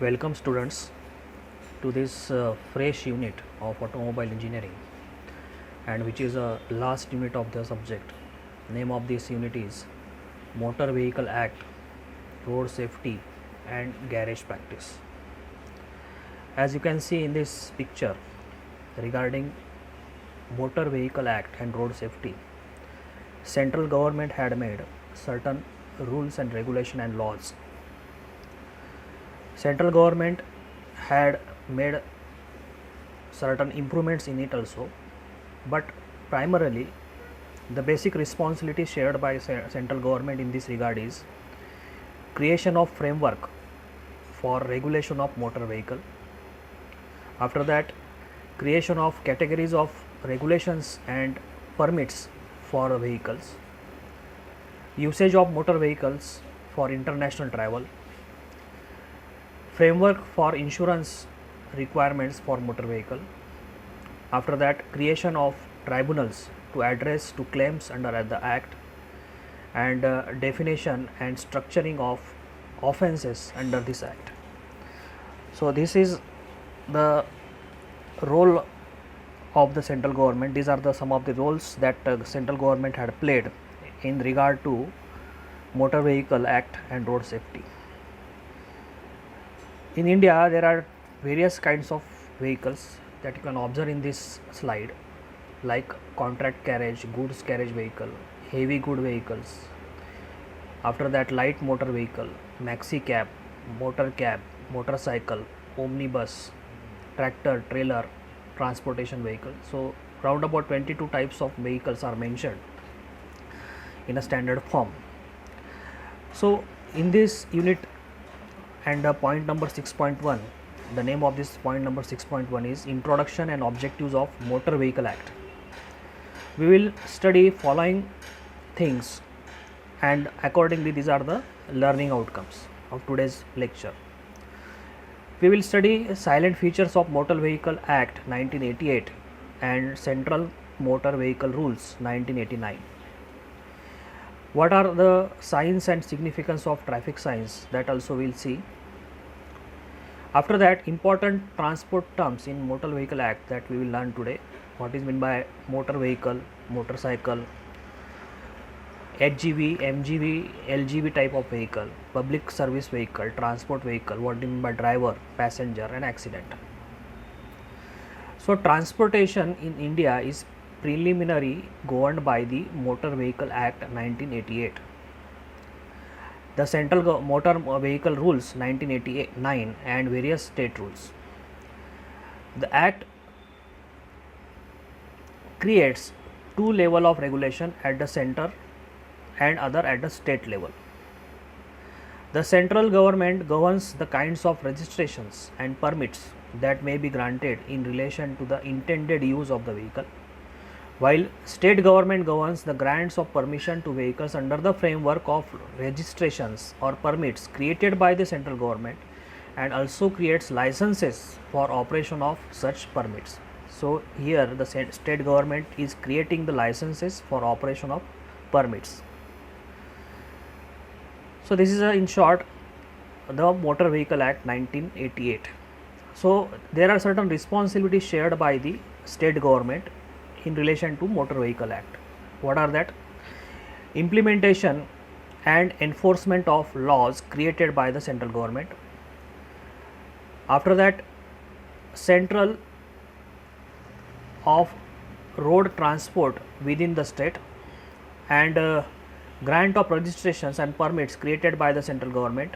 Welcome students to this fresh unit of automobile engineering, and which is a last unit of the subject. Name of this unit is Motor Vehicle Act, Road Safety and Garage Practice. As you can see in this picture regarding Motor Vehicle Act and road safety, central government had made certain rules and regulation and laws. Central government had made certain improvements in it also, but primarily the basic responsibility shared by central government in this regard is creation of framework for regulation of motor vehicle. After that, creation of categories of regulations and permits for vehicles, usage of motor vehicles for international travel, framework for insurance requirements for motor vehicle. After that, creation of tribunals to address to claims under the act, and definition and structuring of offences under this act. So this is the role of the central government. These are the some of the roles that central government had played in regard to Motor Vehicle Act and road safety. In India, there are various kinds of vehicles that you can observe in this slide, like contract carriage, goods carriage vehicle, heavy good vehicles. After that, light motor vehicle, maxi cab, motorcycle, omnibus, tractor, trailer, transportation vehicle. So round about 22 types of vehicles are mentioned in a standard form. So in this unit, and point number 6.1, the name of this point number 6.1 is Introduction and Objectives of Motor Vehicle Act. We will study following things, and accordingly these are the learning outcomes of today's lecture. We will study silent features of Motor Vehicle Act 1988 and Central Motor Vehicle Rules 1989. What are the signs and significance of traffic signs, that also we will see. After that, important transport terms in Motor Vehicle Act that we will learn today. What is meant by motor vehicle, motorcycle, HGV, MGV, LGV type of vehicle, public service vehicle, transport vehicle, what do you mean by driver, passenger and accident. So transportation in India is preliminary governed by the Motor Vehicle Act 1988, the Central Motor Vehicle Rules 1989 and various state rules. The Act creates two levels of regulation at the center and other at the state level. The central government governs the kinds of registrations and permits that may be granted in relation to the intended use of the vehicle, while state government governs the grants of permission to vehicles under the framework of registrations or permits created by the central government, and also creates licenses for operation of such permits. So here the state government is creating the licenses for operation of permits. So this is in short the Motor Vehicle Act 1988. So there are certain responsibilities shared by the state government in relation to Motor Vehicle Act. What are that? Implementation and enforcement of laws created by the central government. After that, central of road transport within the state, and grant of registrations and permits created by the central government,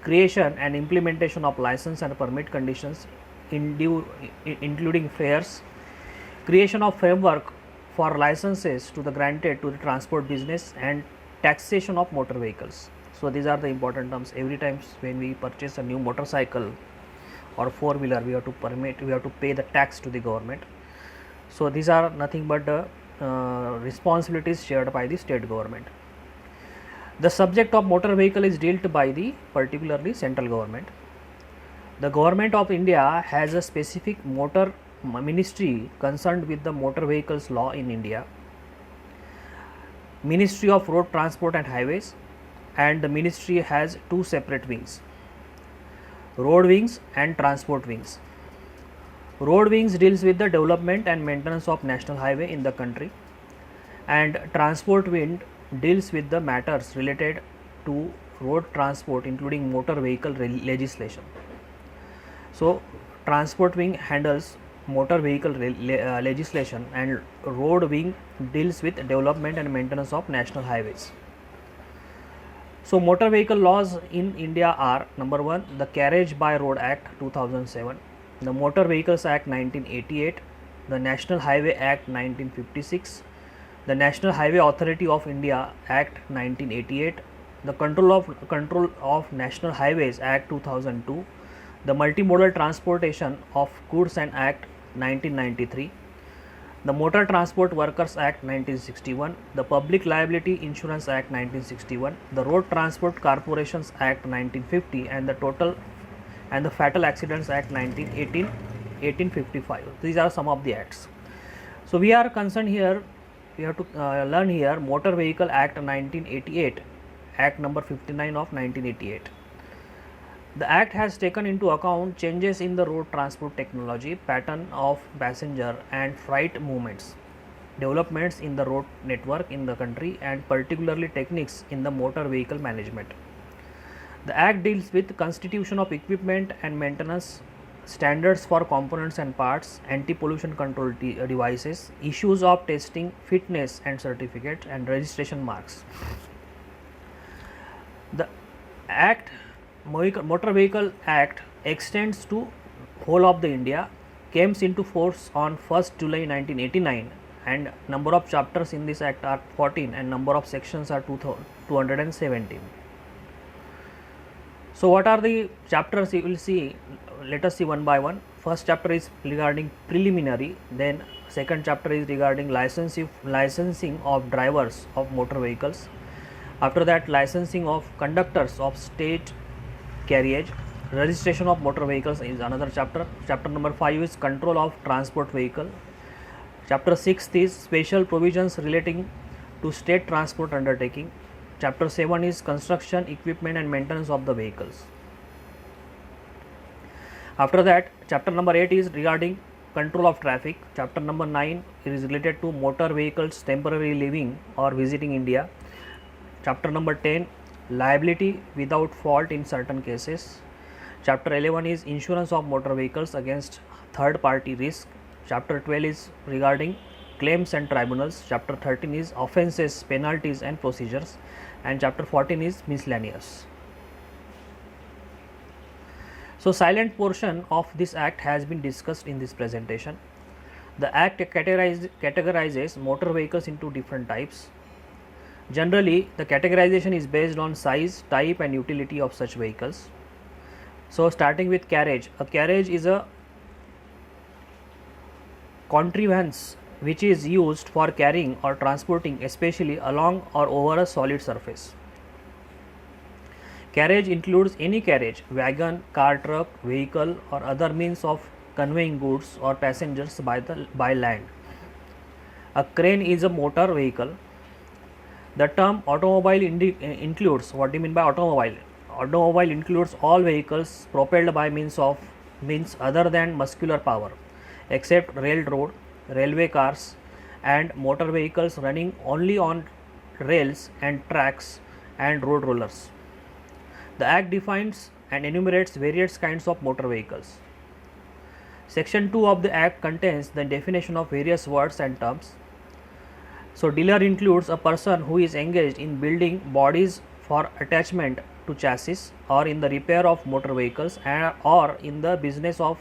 creation and implementation of license and permit conditions including fares, creation of framework for licenses to the granted to the transport business, and taxation of motor vehicles. So these are the important terms. Every time when we purchase a new motorcycle or four-wheeler, we have to pay the tax to the government. So these are nothing but the responsibilities shared by the state government. The subject of motor vehicle is dealt by the particularly central government. The government of India has a specific motor ministry concerned with the motor vehicles law in India. Ministry of Road Transport and Highways, and the ministry has two separate wings. Road wings and transport wings. Road wings deals with the development and maintenance of national highway in the country, and transport wing deals with the matters related to road transport including motor vehicle legislation. So transport wing handles motor vehicle legislation, and road wing deals with development and maintenance of national highways. So motor vehicle laws in India are: number 1, the Carriage by Road Act 2007, the Motor Vehicles Act 1988, the National Highway Act 1956, the National Highway Authority of India Act 1988, the Control of National Highways Act 2002, the Multimodal Transportation of Goods and Act 1993, the Motor Transport Workers Act 1961, the Public Liability Insurance Act 1961, the Road Transport Corporations Act 1950, and the Fatal Accidents Act 1855. These are some of the acts. So we are concerned here, we have to learn here Motor Vehicle Act 1988, Act number 59 of 1988. The Act has taken into account changes in the road transport technology, pattern of passenger and freight movements, developments in the road network in the country, and particularly techniques in the motor vehicle management. The Act deals with constitution of equipment and maintenance, standards for components and parts, anti-pollution control devices, issues of testing, fitness and certificates, and registration marks. The Motor Vehicle Act extends to whole of the India, came into force on 1st July 1989, and number of chapters in this act are 14 and number of sections are 217. So what are the chapters you will see? Let us see one by one. First chapter is regarding preliminary, then second chapter is regarding licensing of drivers of motor vehicles. After that, licensing of conductors of state carriage. Registration of motor vehicles is another chapter. Chapter number 5 is control of transport vehicle. Chapter 6 is special provisions relating to state transport undertaking. Chapter 7 is construction, equipment and maintenance of the vehicles. After that, chapter number 8 is regarding control of traffic. Chapter number 9 is related to motor vehicles temporarily living or visiting India. Chapter number 10, liability without fault in certain cases. Chapter 11 is insurance of motor vehicles against third party risk. Chapter 12 is regarding claims and tribunals. Chapter 13 is offences, penalties and procedures, and chapter 14 is miscellaneous. So silent portion of this act has been discussed in this presentation. The act categorizes motor vehicles into different types. Generally, the categorization is based on size, type and utility of such vehicles. So starting with carriage. A carriage is a contrivance which is used for carrying or transporting, especially along or over a solid surface. Carriage includes any carriage, wagon, car, truck, vehicle or other means of conveying goods or passengers by land. A crane is a motor vehicle. The term automobile includes, what do you mean by automobile? Automobile includes all vehicles propelled by means other than muscular power, except railroad, railway cars and motor vehicles running only on rails and tracks and road rollers. The Act defines and enumerates various kinds of motor vehicles. Section 2 of the Act contains the definition of various words and terms. So dealer includes a person who is engaged in building bodies for attachment to chassis or in the repair of motor vehicles or in the business of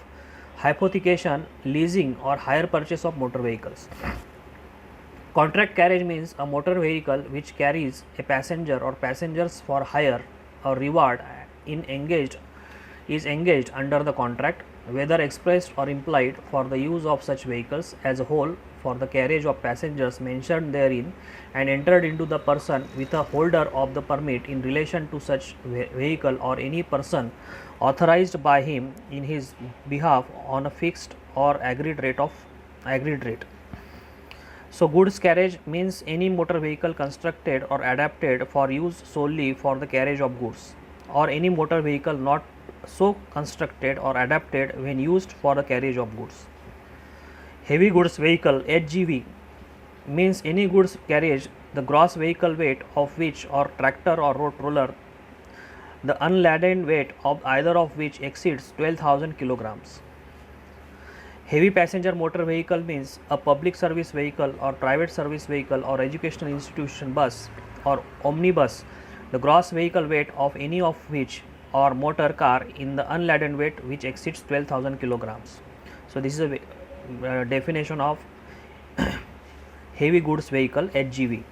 hypothecation, leasing or hire purchase of motor vehicles. Contract carriage means a motor vehicle which carries a passenger or passengers for hire or reward is engaged under the contract, whether expressed or implied, for the use of such vehicles as a whole for the carriage of passengers mentioned therein, and entered into the person with a holder of the permit in relation to such vehicle or any person authorized by him in his behalf on a fixed or agreed rate. So goods carriage means any motor vehicle constructed or adapted for use solely for the carriage of goods, or any motor vehicle not so constructed or adapted when used for the carriage of goods. Heavy goods vehicle HGV means any goods carriage the gross vehicle weight of which or tractor or road roller, the unladen weight of either of which exceeds 12,000 kilograms. Heavy passenger motor vehicle means a public service vehicle or private service vehicle or educational institution bus or omnibus, the gross vehicle weight of any of which or motor car in the unladen weight which exceeds 12,000 kilograms. So this is a definition of heavy goods vehicle HGV.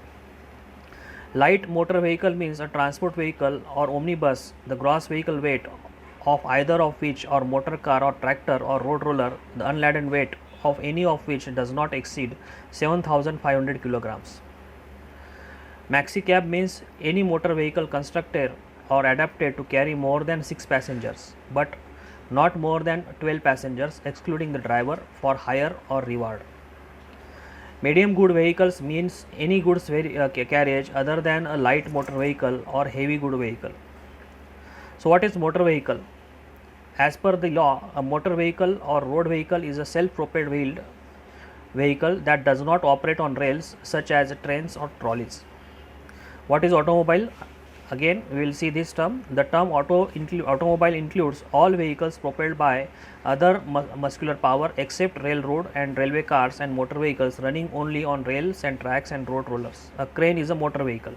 Light motor vehicle means a transport vehicle or omnibus, the gross vehicle weight of either of which or motor car or tractor or road roller, the unladen weight of any of which does not exceed 7,500 kilograms. Maxi cab means any motor vehicle constructed or adapted to carry more than 6 passengers but not more than 12 passengers excluding the driver for hire or reward. Medium good vehicles means any goods carriage other than a light motor vehicle or heavy good vehicle. So what is motor vehicle? As per the law, a motor vehicle or road vehicle is a self-propelled wheeled vehicle that does not operate on rails such as trains or trolleys. What is automobile? Again we will see this term. The term automobile includes all vehicles propelled by other muscular power except railroad and railway cars and motor vehicles running only on rails and tracks and road rollers. A crane is a motor vehicle.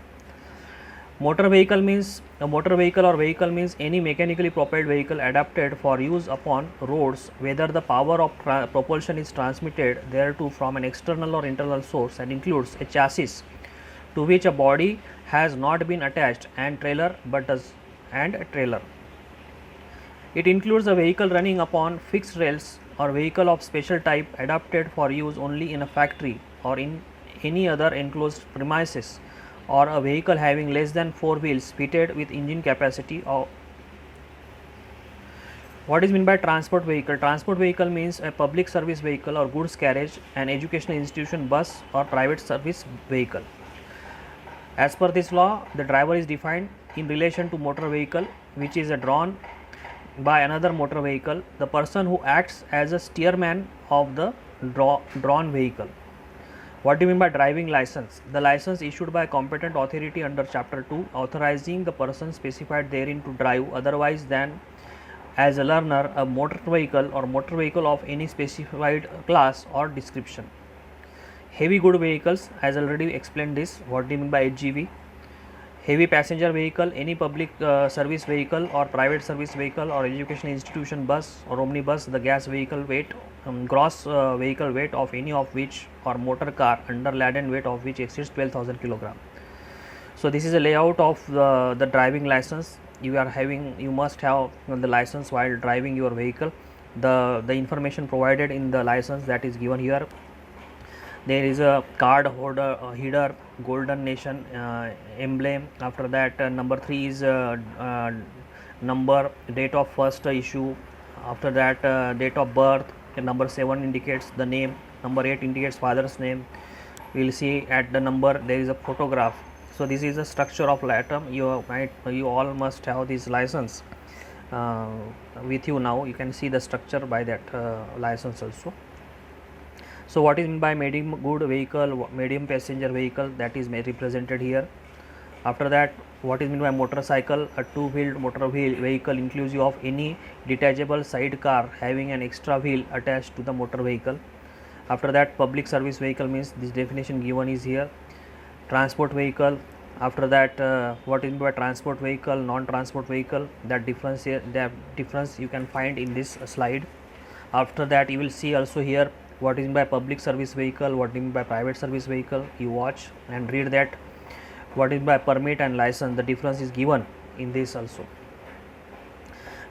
Motor vehicle means a motor vehicle or vehicle means any mechanically propelled vehicle adapted for use upon roads whether the power of propulsion is transmitted thereto from an external or internal source and includes a chassis to which a body has not been attached and trailer a trailer. It includes a vehicle running upon fixed rails or vehicle of special type adapted for use only in a factory or in any other enclosed premises, or a vehicle having less than 4 wheels fitted with engine capacity. Or what is meant by transport vehicle? Transport vehicle means a public service vehicle or goods carriage, an educational institution bus or private service vehicle. As per this law, the driver is defined in relation to motor vehicle which is drawn by another motor vehicle, the person who acts as a steerman of the drawn vehicle. What do you mean by driving license? The license issued by competent authority under chapter 2 authorizing the person specified therein to drive otherwise than as a learner a motor vehicle or motor vehicle of any specified class or description. Heavy good vehicles, as already explained this. What do you mean by HGV? Heavy passenger vehicle, any public service vehicle or private service vehicle or educational institution bus or omnibus, the gas vehicle weight, gross vehicle weight of any of which or motor car under laden weight of which exceeds 12,000 kg. So this is a layout of the driving license. You must have the license while driving your vehicle. The information provided in the license that is given here. There is a card holder, header, golden nation emblem. After that, number 3 is number, date of first issue. After that, date of birth. Number 7 indicates the name. Number 8 indicates father's name. We will see at the number there is a photograph. So this is the structure of atom. You all must have this license with you now. You can see the structure by that license also. So what is meant by medium good vehicle, medium passenger vehicle, that is represented here. After that, what is meant by motorcycle? A two-wheeled motor vehicle inclusive of any detachable sidecar having an extra wheel attached to the motor vehicle. After that, public service vehicle means this definition given is here. Transport vehicle. After that, what is meant by transport vehicle, non-transport vehicle? That difference you can find in this slide. After that, you will see also here what is meant by public service vehicle, what is meant by private service vehicle. You watch and read that. What is by permit and license, the difference is given in this also.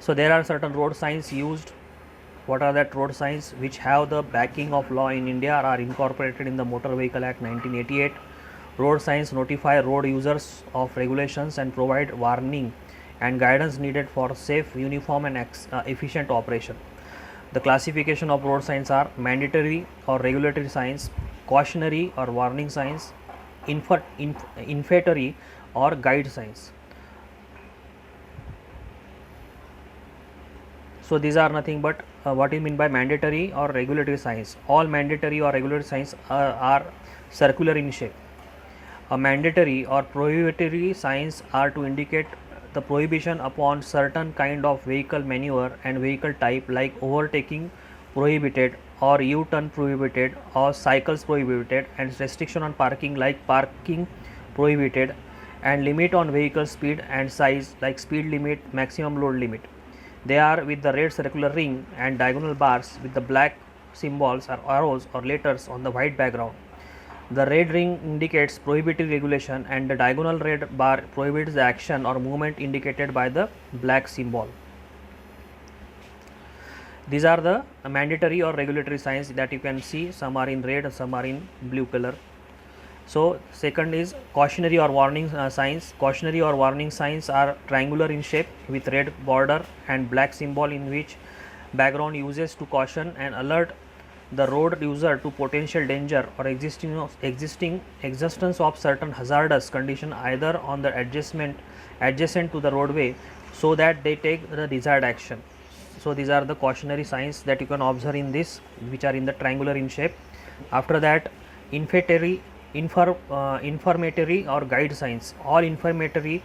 So there are certain road signs used. What are that road signs which have the backing of law in India are incorporated in the Motor Vehicle Act 1988. Road signs notify road users of regulations and provide warning and guidance needed for safe, uniform and efficient operation. The classification of road signs are mandatory or regulatory signs, cautionary or warning signs, infatory or guide signs. So these are nothing but what you mean by mandatory or regulatory signs. All mandatory or regulatory signs are circular in shape. A mandatory or prohibitory signs are to indicate the prohibition upon certain kind of vehicle maneuver and vehicle type, like overtaking prohibited or U-turn prohibited or cycles prohibited, and restriction on parking like parking prohibited, and limit on vehicle speed and size like speed limit, maximum load limit. They are with the red circular ring and diagonal bars with the black symbols or arrows or letters on the white background. The red ring indicates prohibitive regulation and the diagonal red bar prohibits the action or movement indicated by the black symbol. These are the mandatory or regulatory signs that you can see. Some are in red, some are in blue color. So second is cautionary or warning signs. Cautionary or warning signs are triangular in shape with red border and black symbol, in which background uses to caution and alert the road user to potential danger or existence of certain hazardous condition either on the adjacent to the roadway, so that they take the desired action. So these are the cautionary signs that you can observe in this, which are in the triangular in shape. After that, informatory or guide signs. All informatory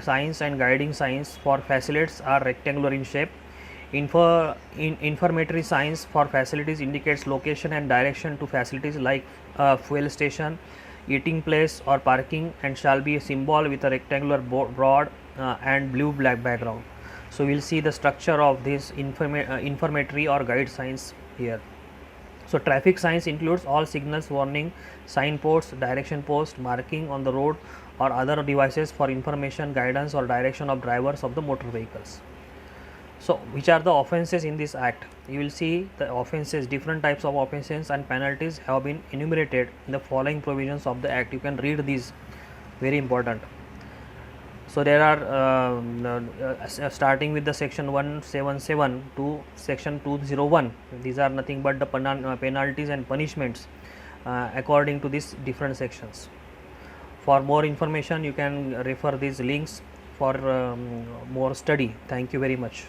signs and guiding signs for facilities are rectangular in shape. Informatory signs for facilities indicates location and direction to facilities like fuel station, eating place or parking, and shall be a symbol with a rectangular broad and blue black background. So we will see the structure of this informatory or guide signs here. So traffic signs includes all signals, warning, signposts, direction posts, marking on the road or other devices for information, guidance or direction of drivers of the motor vehicles. So which are the offences in this act? You will see the offences, different types of offences and penalties have been enumerated in the following provisions of the act. You can read these, very important. So there are starting with the section 177 to section 201. These are nothing but the penalties and punishments according to these different sections. For more information, you can refer these links for more study. Thank you very much.